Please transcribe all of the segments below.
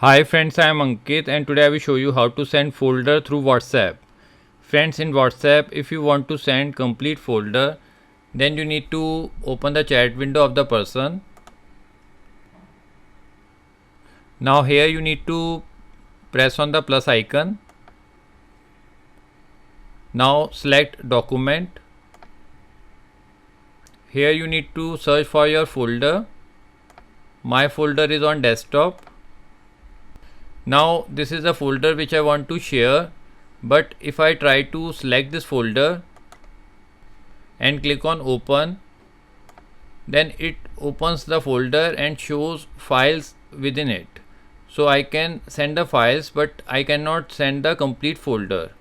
Hi friends, I am Ankit and today I will show you how to send folder through WhatsApp. Friends, in WhatsApp, if you want to send complete folder, then you need to open the chat window of the person. Now here you need to press on the plus icon. Now select document. Here you need to search for your folder. My folder is on desktop. Now this is the folder which I want to share, but if I try to select this folder and click on open, then it opens the folder and shows files within it. So I can send the files, but I cannot send the complete folder.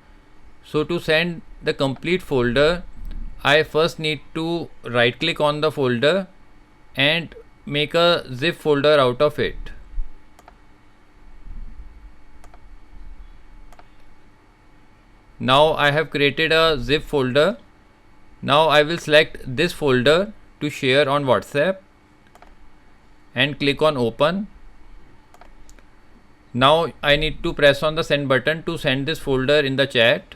So to send the complete folder, I first need to right click on the folder and make a zip folder out of it. Now I have created a zip folder. Now I will select this folder to share on WhatsApp and click on open. Now I need to press on the send button to send this folder in the chat.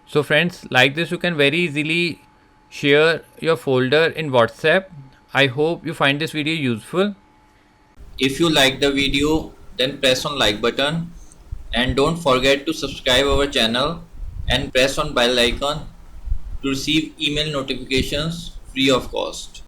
So friends, like this you can very easily share your folder in WhatsApp. I hope you find this video useful. If you like the video, then press on like button and don't forget to subscribe our channel and press on bell icon to receive email notifications free of cost.